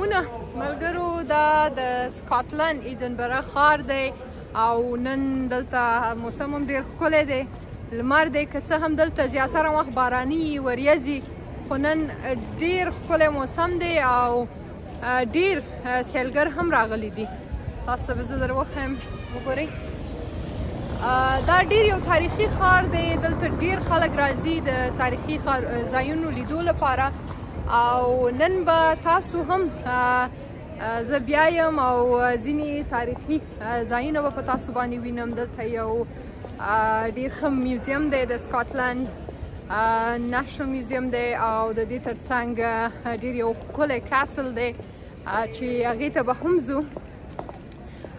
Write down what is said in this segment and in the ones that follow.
ونه ملګرو دا د سکاټلند ایډنبرا ښار دی او نن دلته موسم هم ډېر ښکلی دی لمر دی که څه هم دلته زیاتره وخت باراني وریځي خو نن ډېر ښکلی موسم دی او ډېر سیلګر هم راغلي دي تاسو ته به زه در وښیم وګورئ دا ډېر یو تاریخي ښار دی دلته ډېر خلک راځي د تاریخي ځایونو لیدو لپاره او نن به تاسو هم زه بیا یم او ځینې تاریخي ځایونه به په تاسو باندې وینم دلته یو ډېر ښه میوزیم دی د سکاټلند نېشنل میوزیم دی او د دې ترڅنګ ډېر یو ښکلی کاسل دی چې هغې ته به هم ځو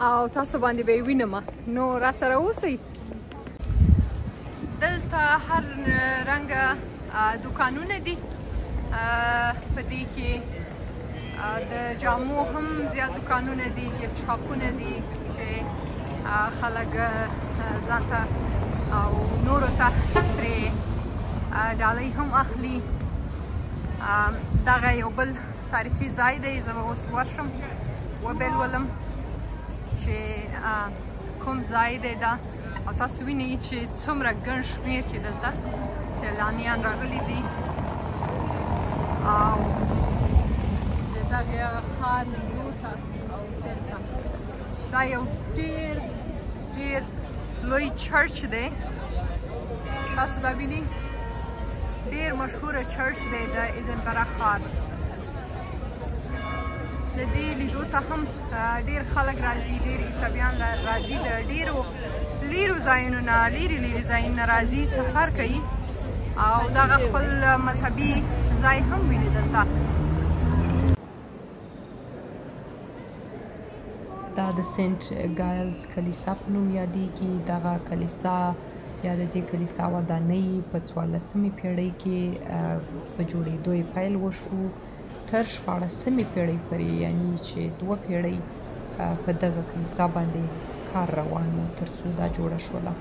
او تاسو باندې به یې وینم نو راسره اوسئ دلته هر رنګه دوکانونه دي په دې کې د جامو هم زیات دوکانونه دي ګفت شاپونه دي چې خلک ځان ته او نورو ته ترې ډالۍ هم اخلي دغه یو بل تاریخي ځای دی زه به اوس ورشم وبیلولم چې کوم ځای دی دا او تاسو وینئ چې څومره ګڼ شمېر کې دلته سیلانیان راغلي دي او د دغه ښار لیدو ته او سیل ته دا یو ډېر ډېر لوی چرچ دی تاسو دا وینئ ډېر مشهوره چرچ دی د ایډنبرا ښار د دې لیدو ته هم ډېر خلک راځي ډېر عیسویان راځي د ډېرو لیرو ځایونو نه لیرې ځایونو نه راځي سفر کوي او دغه خپل مذهبي ځای هم ویني دلته دا د سنټ ګایلز کلیسا په نوم یادیږي دغه کلیسا یا د دې کلیسا ودانۍ په 14مې پیړۍ کې په جوړېدو یې پیل وشو تر 14مې پیړۍ پورې یعنی چې 2 پیړۍ په دغه کلیسا باندې کار روان و تر څو دا جوړه شوله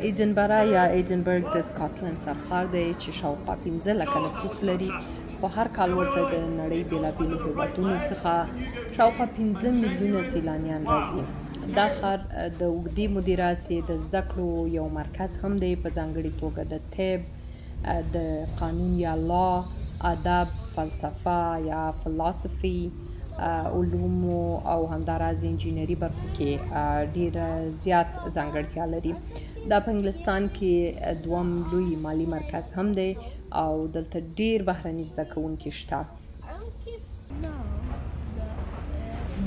ایډنبرا یا ایډنبرګ د سکاټلند سرښار دی چې شاوخوا 15 لکه نفوس لري خو هر کال ورته د نړۍ بېلابېلو هېوادونو څخه شاوخوا 15 میلیونه سیلانیان راځي دا ښار د اوږدې مودې راهیسې د زده کړو یو مرکز هم دی په ځانګړې توګه د طب د قانون یا لا ادب فلسفه یا فلسفي علومو او همداراز انجینري برخو کې ډېره زیات ځانګړتیا لري دا په انګلستان کې دویم لوی مالي مرکز هم دی او دلته ډېر بهرني زده کوونکي شته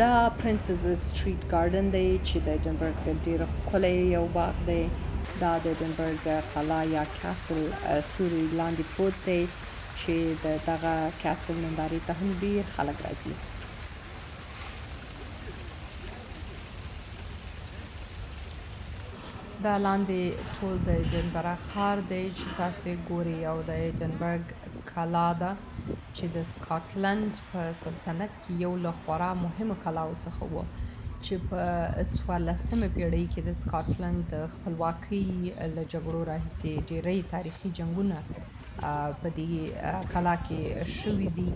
دا پرنسز سټریټ ګارډن دی چې د ایډنبرګ ډېر ښکلی یو باغ دی دا د ایډنبرګ قلعه یا کاسل سوري لاندې پروت دی چې د دغه کاسل نندارې ته هم ډېر خلک راځي دا لاندې ټول د ایډنبرا ښار دی چې تاسې ګورئ او د ایډنبرګ کلا ده چې د سکاټلند په سلطنت کې یو له خورا مهمو کلاو څخه و چې په 14مې پیړۍ کې د سکاټلند د خپلواکۍ له جګړو راهیسې ډېری تاریخي جنګونه په دې کلا کې شوي دي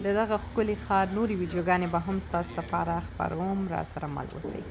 د دغه ښکلي ښار نورې ویډیوګانې به هم ستاسو لپاره خپروم راسره مل اوسئ